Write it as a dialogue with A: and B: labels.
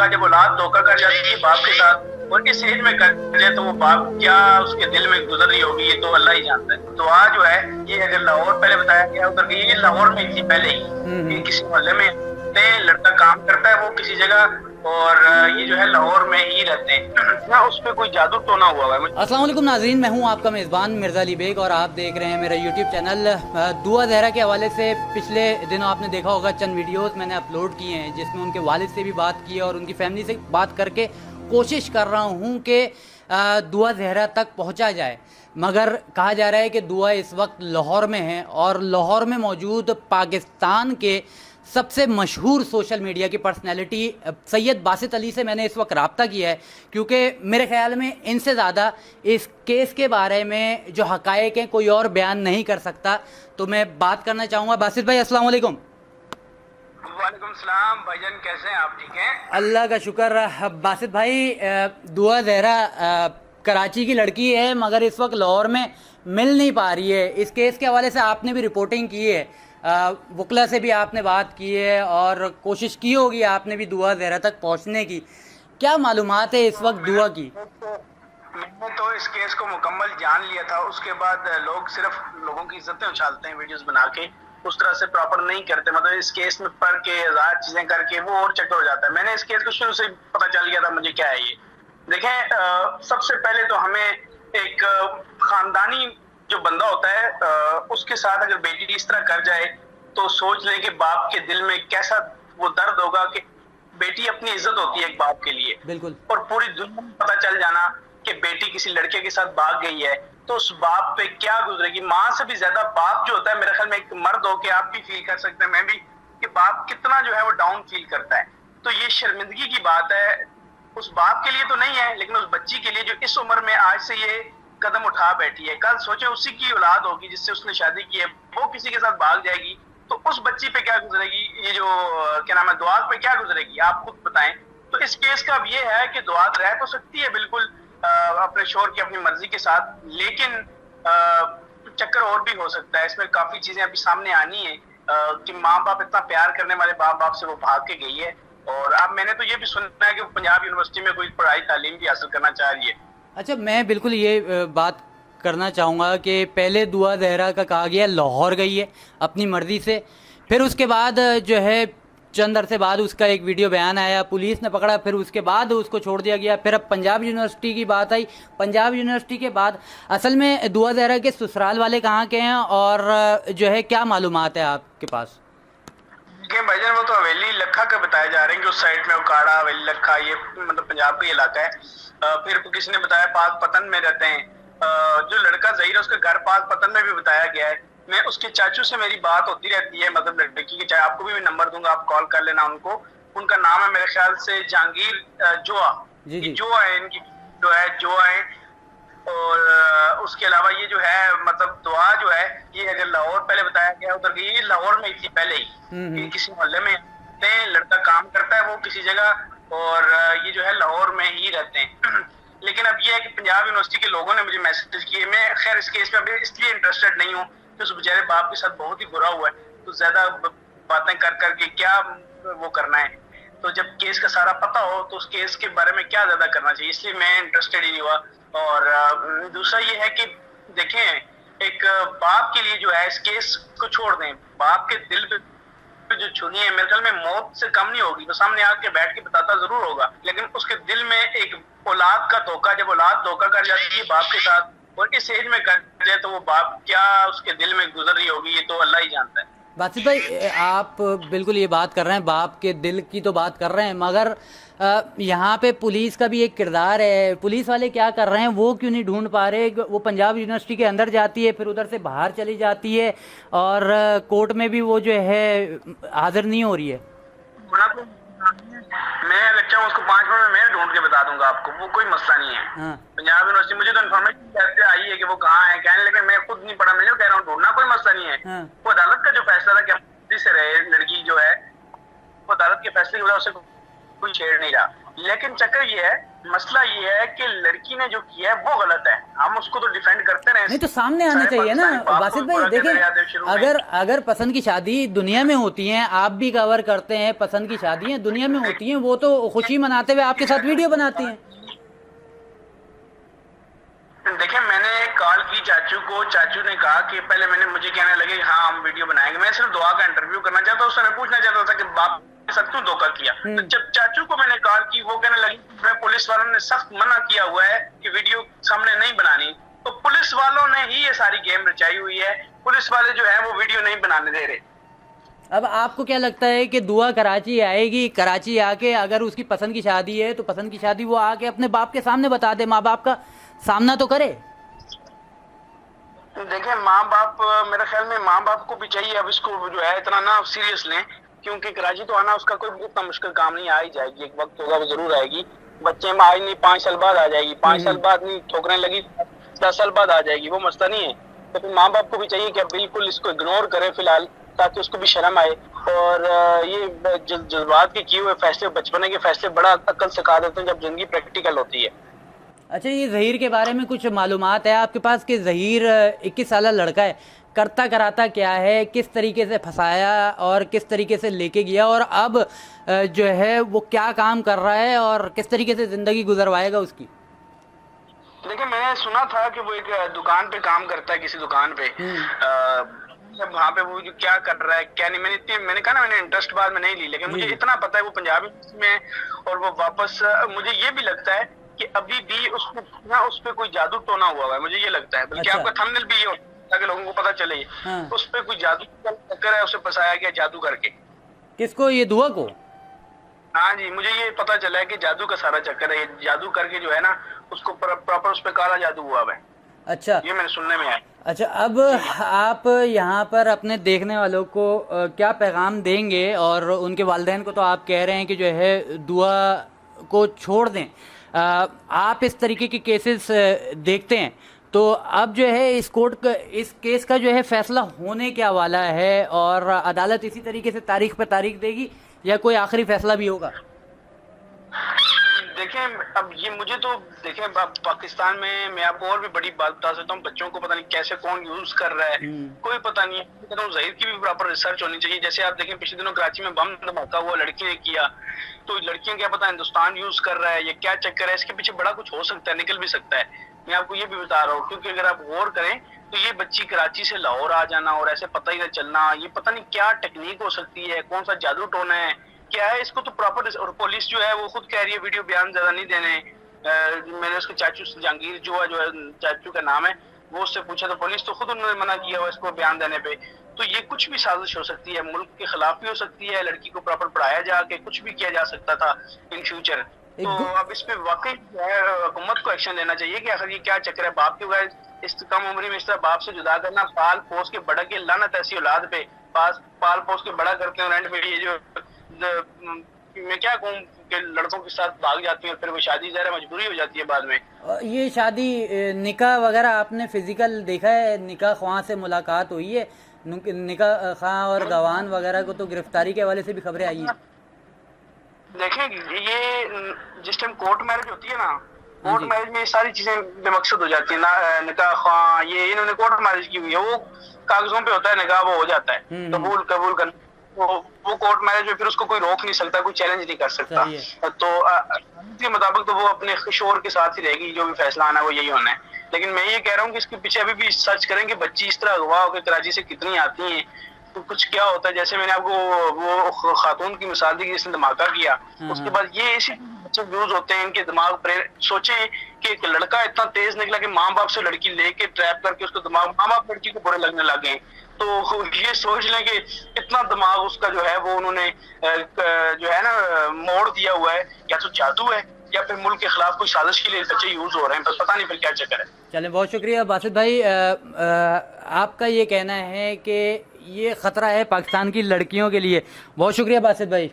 A: धोखा, जब औलाद धोखा कर जाती है बाप के साथ और इस एज में कर जाए तो वो बाप क्या उसके दिल में गुजर रही होगी, ये तो अल्लाह ही जानता है। तो आज जो है ये अगर लाहौर पहले बताया गया उधर ये लाहौर में थी पहले ही, ये किसी मोहल्ले में लड़का काम करता है वो किसी जगह, और ये जो है लाहौर में ही रहते हैं ना, उस पर कोई जादू टोना हुआ है।
B: अस्सलाम वालेकुम नाज़रीन, मैं हूं आपका मेज़बान मिर्ज़ा अली बेग और आप देख रहे हैं मेरा यूट्यूब चैनल। दुआ ज़हरा के हवाले से पिछले दिनों आपने देखा होगा चंद वीडियोस मैंने अपलोड किए हैं जिसमें उनके वालिद से भी बात की है और उनकी फैमिली से बात करके कोशिश कर रहा हूं कि दुआ ज़हरा तक पहुंचा जाए। मगर कहा जा रहा है कि दुआ इस वक्त लाहौर में है और लाहौर में मौजूद पाकिस्तान के सबसे मशहूर सोशल मीडिया की पर्सनैलिटी सैयद बासित अली से मैंने इस वक्त रब्ता किया है, क्योंकि मेरे ख्याल में इनसे ज़्यादा इस केस के बारे में जो हक़ाइक़ हैं कोई और बयान नहीं कर सकता। तो मैं बात करना चाहूँगा बासित भाई। अस्सलाम वालेकुम।
A: वालेकुम सलाम भाईजान, कैसे हैं आप? ठीक हैं,
B: अल्लाह का शुक्र। बासित भाई, दुआ ज़हरा कराची की लड़की है मगर इस वक्त लाहौर में मिल नहीं पा रही है। इस केस के हवाले से आपने भी रिपोर्टिंग की है, वकला से भी आपने बात की है और कोशिश की होगी आपने भी दुआ ज़हरा तक पहुंचने की। क्या मालूमात है इस वक्त दुआ की?
A: मैंने तो इस केस को मुकम्मल जान लिया था, उसके बाद लोग सिर्फ लोगों की इज्जतें उछालते हैं वीडियोस बना के, उस तरह से प्रॉपर नहीं करते। मतलब इस केस में पढ़ के हजार चीजें करके वो और चक्कर हो जाता है। मैंने इस केस को शुरू से पता चल गया था मुझे क्या है ये। देखें, सबसे पहले तो हमें एक खानदानी जो बंदा होता है उसके साथ अगर बेटी इस तरह कर जाए तो सोच लें कि बाप के दिल में कैसा वो दर्द होगा कि बेटी अपनी इज्जत होती है एक बाप के लिए,
B: बिल्कुल।
A: और पूरी दुनिया में पता चल जाना कि बेटी किसी लड़के के साथ भाग गई है तो उस बाप पे क्या गुजरेगी। माँ से भी ज्यादा बाप जो होता है, मेरे ख्याल में एक मर्द हो के आप भी फील कर सकते हैं, मैं भी, कि बाप कितना जो है वो डाउन फील करता है। तो ये शर्मिंदगी की बात है उस बाप के लिए तो नहीं है, लेकिन उस बच्ची के लिए जो इस उम्र में आज से ये कदम उठा बैठी है। कल सोचे उसी की औलाद होगी जिससे उसने शादी की है, वो किसी के साथ भाग जाएगी तो उस बच्ची पे क्या गुजरेगी, ये जो क्या नाम है दुआ पे क्या गुजरेगी, आप खुद बताएं। तो इस केस का अब ये है कि दुआ रह तो सकती है बिल्कुल अपने शोहर की अपनी मर्जी के साथ, लेकिन चक्कर और भी हो सकता है। इसमें काफी चीजें अभी सामने आनी है कि माँ बाप इतना प्यार करने वाले बाप से वो भाग के गई है। और अब मैंने तो ये भी सुना है कि पंजाब यूनिवर्सिटी में कोई पढ़ाई तालीम भी हासिल करना चाह रही है।
B: अच्छा, मैं बिल्कुल ये बात करना चाहूँगा कि पहले दुआ ज़हरा का कहा गया लाहौर गई है अपनी मर्ज़ी से, फिर उसके बाद जो है चंद अरसे बाद उसका एक वीडियो बयान आया, पुलिस ने पकड़ा, फिर उसके बाद उसको छोड़ दिया गया। फिर अब पंजाब यूनिवर्सिटी की बात आई, पंजाब यूनिवर्सिटी के बाद असल में दुआ ज़हरा के ससुराल वाले कहाँ के हैं और जो है क्या मालूमात है आपके पास?
A: भाईजान, वो तो हवेली लखा का बताया जा रहे हैं कि उस साइड में उकाड़ा हवेली लखा, ये मतलब पंजाब का इलाका है। फिर किसी ने बताया पाक पतन में रहते हैं। जो लड़का ज़हीर है उसका घर पाक पतन में भी बताया गया है। मैं उसके चाचू से मेरी बात होती रहती है, मतलब लड़की के, चाहे आपको भी मैं नंबर दूंगा, आप कॉल कर लेना उनको। उनका नाम है मेरे ख्याल से जहांगीर जोआ, जोआ है इनकी, जो है जोआ है। और उसके अलावा ये जो है मतलब दुआ जो है ये अगर लाहौर पहले बताया गया उधर ये लाहौर में थी पहले ही, ये किसी मोहल्ले में लड़का काम करता है वो किसी जगह, और ये जो है लाहौर में ही रहते हैं। लेकिन अब ये है कि पंजाब यूनिवर्सिटी के लोगों ने मुझे मैसेज किए। मैं खैर इस केस में अभी इसलिए इंटरेस्टेड नहीं हूँ कि उस बेचारे बाप के साथ बहुत ही बुरा हुआ है, तो ज्यादा बातें कर करके क्या वो करना है। तो जब केस का सारा पता हो तो उस केस के बारे में क्या ज्यादा करना चाहिए, इसलिए मैं इंटरेस्टेड ही नहीं हुआ। और दूसरा ये है कि देखें, एक बाप के लिए जो है इस केस को छोड़ दें, बाप के दिल पे जो छुरी है मेरे ख्याल में मौत से कम नहीं होगी। वो सामने आके बैठ के बताता जरूर होगा, लेकिन उसके दिल में एक औलाद का धोखा, जब औलाद धोखा कर जाती है बाप के साथ और इस एज में कर जाए तो वो बाप क्या उसके दिल में गुजर रही होगी, ये तो अल्लाह ही जानता है।
B: बासित भाई, आप बिल्कुल ये बात कर रहे हैं, बाप के दिल की तो बात कर रहे हैं, मगर यहाँ पे पुलिस का भी एक किरदार है। पुलिस वाले क्या कर रहे हैं, वो क्यों नहीं ढूंढ पा रहे? वो पंजाब यूनिवर्सिटी के अंदर जाती है, फिर उधर से बाहर चली जाती है और कोर्ट में भी वो जो है हाजिर नहीं हो रही है।
A: मैं अगर चाहूँ उसको 5 मिनट में मैं ढूंढ के बता दूंगा आपको, वो कोई मसला नहीं है। पंजाब यूनिवर्सिटी मुझे तो इन्फॉर्मेशन आई है कि वो कहाँ है, कहने, लेकिन मैं खुद नहीं पढ़ा, मैं जो कह रहा हूँ ढूंढना कोई मसला नहीं है। वो अदालत का जो फैसला था कि से रहे लड़की जो है, वो अदालत के फैसले की वजह से कोई छेड़ नहीं रहा। लेकिन चक्कर ये है مسئلہ یہ ہے کہ لڑکی نے جو کیا ہے وہ غلط ہے, ہم اس کو تو ڈیفینڈ کرتے رہے.
B: نہیں تو سامنے آنا چاہیے نا باسط بھائی. دیکھیں اگر پسند کی شادی دنیا میں ہوتی ہیں, آپ بھی کور کرتے ہیں, پسند کی شادیاں دنیا میں ہوتی ہیں, وہ تو خوشی مناتے ہوئے آپ کے ساتھ ویڈیو بناتی ہیں.
A: دیکھیں میں نے کال کی چاچو کو, چاچو نے کہا کہ پہلے مجھے کہنے لگے ہاں ہم ویڈیو بنائیں گے. میں صرف دعا کا انٹرویو کرنا چاہتا ہوں, اس نے پوچھنا چاہتا تھا کہ باپ کے ساتھ کیوں دھوکہ کیا. تو جب چاچو کو میں نے کال کی, وہ کہنے لگی میں پولیس والوں نے سخت منع کیا ہوا ہے کہ ویڈیو سامنے نہیں بنانی. تو پولیس والوں نے ہی یہ ساری گیم رچائی ہوئی ہے, پولیس والے جو ہیں وہ ویڈیو نہیں بنانے دے رہے.
B: اب آپ کو کیا لگتا ہے کہ دعا کراچی آئے گی, کراچی آ کے اگر اس کی پسند کی شادی ہے تو پسند کی شادی وہ آ کے اپنے باپ کے سامنے بتا دے, ماں باپ کا سامنا تو کرے.
A: دیکھیں ماں باپ, میرے خیال میں ماں باپ کو بھی چاہیے اب اس کو جو ہے اتنا نہ سیریس لیں, کیونکہ کراچی تو آنا اس کا کوئی اتنا مشکل کام نہیں, آ ہی جائے گی, ایک وقت ہوگا وہ ضرور آئے گی. بچے میں آئی نہیں 5 سال بعد آ جائے گی, 5 سال بعد نہیں ٹھوکریں لگی 10 سال بعد آ جائے گی, وہ مسئلہ نہیں ہے. تو پھر ماں باپ کو بھی چاہیے کہ اب بالکل اس کو اگنور کرے فی الحال, تاکہ اس کو بھی شرم آئے. اور یہ جذبات کے کیے ہوئے فیصلے, بچپنے کے فیصلے بڑا عقل سکھا دیتے ہیں جب زندگی پریکٹیکل ہوتی ہے.
B: اچھا یہ ظہیر کے بارے میں کچھ معلومات ہے آپ کے پاس کہ ظہیر 21 سالہ لڑکا ہے, کرتا کراتا کیا ہے, کس طریقے سے پھنسایا اور کس طریقے سے لے کے گیا, اور اب جو ہے وہ کیا کام کر رہا ہے اور کس طریقے سے زندگی گزروائے گا اس کی؟
A: دیکھیں میں نے سنا تھا کہ وہ ایک دکان پہ کام کرتا ہے, کسی دکان پہ. وہاں پہ وہ کیا کر رہا ہے کیا نہیں, میں نے کہا نا میں نے انٹرسٹ بعد میں نہیں لی, لیکن مجھے اتنا پتا ہے وہ پنجابی میں, اور وہ واپس مجھے یہ بھی لگتا ہے کہ ابھی بھی اس پہ کوئی جادو ٹونا ہوا ہے, مجھے یہ لگتا ہے. بلکہ آپ کا تھمبنیل بھی یہ ہوتا ہے تاکہ لوگوں کو پتہ چلے اس پہ کوئی جادو چکر ہے, اسے پھنسایا گیا جادو کر کے.
B: کس کو, یہ دعا کو؟
A: ہاں جی, مجھے یہ پتا چلا ہے کہ جادو کا سارا چکر ہے, یہ جادو کر کے جو ہے نا اس کو پراپر اس پہ کالا جادو ہوا ہے.
B: اچھا
A: یہ میں نے سننے میں آیا.
B: اچھا اب آپ یہاں پر اپنے دیکھنے والوں کو کیا پیغام دیں گے, اور ان کے والدین کو تو آپ کہہ رہے ہیں کہ جو ہے دعا کو چھوڑ دیں, آپ اس طریقے کے کیسز دیکھتے ہیں تو اب جو ہے اس کیس کا جو ہے فیصلہ ہونے کیا والا ہے, اور عدالت اسی طریقے سے تاریخ پہ تاریخ دے گی یا کوئی آخری فیصلہ بھی ہوگا؟
A: دیکھیں اب یہ مجھے تو دیکھیں اب پاکستان میں آپ کو اور بھی بڑی بات بتا سکتا ہوں, بچوں کو پتہ نہیں کیسے کون یوز کر رہا ہے, کوئی پتہ نہیں ہے. کہتا ہوں ظہیر کی بھی پراپر ریسرچ ہونی چاہیے. جیسے آپ دیکھیں پچھلے دنوں کراچی میں بم دھماکہ ہوا, لڑکی نے کیا, تو لڑکیاں کیا پتہ ہندوستان یوز کر رہا ہے, یہ کیا چکر ہے, اس کے پیچھے بڑا کچھ ہو سکتا ہے, نکل بھی سکتا ہے. میں آپ کو یہ بھی بتا رہا ہوں, کیونکہ اگر آپ غور کریں تو یہ بچی کراچی سے لاہور آ جانا اور ایسے پتہ ہی نہ چلنا, یہ پتہ نہیں کیا ٹیکنیک ہو سکتی ہے, کون سا جادو ٹونا ہے, کیا ہے اس کو تو پراپر. اور پولیس جو ہے وہ خود کہہ رہی ہے ویڈیو بیان زیادہ نہیں دینے. میں نے اس کے چاچو جہانگیر جو ہے چاچو کا نام ہے, وہ اس سے پوچھا تو پولیس تو خود انہوں نے منع کیا ہوا اس کو بیان دینے پہ. تو یہ کچھ بھی سازش ہو سکتی ہے, ملک کے خلاف بھی ہو سکتی ہے, لڑکی کو پراپر پڑھایا جا کے کچھ بھی کیا جا سکتا تھا ان فیوچر. تو اب اس پہ واقعی حکومت کو ایکشن لینا چاہیے کہ آخر یہ کیا چکر ہے. باپ کے بغیر اس کم عمری میں اس طرح باپ سے جدا کرنا, پال پوس کے بڑا کے لعنت ایسی اولاد پہ, پال پوس کے بڑا کرتے ہیں, رینٹ پہ یہ جو میں کیا کہوں کہ لڑکوں کے ساتھ بھاگ جاتی ہیں, اور پھر وہ شادی ظاہر مجبوری ہو جاتی ہے بعد میں.
B: یہ شادی نکاح وغیرہ آپ نے فزیکل دیکھا ہے, نکاح خواہاں سے ملاقات ہوئی ہے, نکاح خواہاں اور گواہان وغیرہ کو تو گرفتاری کے حوالے سے بھی خبریں آئی ہیں.
A: دیکھیں یہ جس ٹائم کورٹ میرج ہوتی ہے نا, کورٹ میرج میں یہ ساری چیزیں بے مقصد ہو جاتی ہیں. نکاح خواہاں یہ انہوں نے کورٹ میرج کی ہوئی ہے, وہ کاغذوں پہ ہوتا ہے, نکاح وہ ہو جاتا ہے, قبول کرنا, وہ کورٹ میرج میں پھر اس کو کوئی روک نہیں سکتا, کوئی چیلنج نہیں کر سکتا. تو کے مطابق تو وہ اپنے شوہر کے ساتھ ہی رہے گی, جو بھی فیصلہ آنا ہے وہ یہی ہونا ہے. لیکن میں یہ کہہ رہا ہوں کہ اس کے پیچھے ابھی بھی سرچ کریں کہ بچی اس طرح اغوا ہو کے کراچی سے کتنی آتی ہیں, تو کچھ کیا ہوتا ہے. جیسے میں نے آپ کو وہ خاتون کی مثال دی جس نے دھماکہ کیا, اس کے بعد یہ اسی بچے یوز ہوتے ہیں, ان کے دماغ پر. سوچیں کہ ایک لڑکا اتنا تیز نکلا کہ ماں باپ سے لڑکی لے کے ٹریپ کر کے اس کو دماغ, ماں باپ لڑکی کو برے لگنے لگے. تو یہ سوچ لیں کہ اتنا دماغ اس کا جو ہے وہ انہوں نے جو ہے نا موڑ دیا ہوا ہے, یا تو جادو ہے یا پھر ملک کے خلاف کوئی سازش کے لیے بچے یوز ہو رہے ہیں, بس پتہ نہیں پھر کیا چکر ہے.
B: چلیں بہت شکریہ باسط بھائی. آپ کا یہ کہنا ہے کہ یہ خطرہ ہے پاکستان کی لڑکیوں کے لیے. بہت شکریہ باسط بھائی.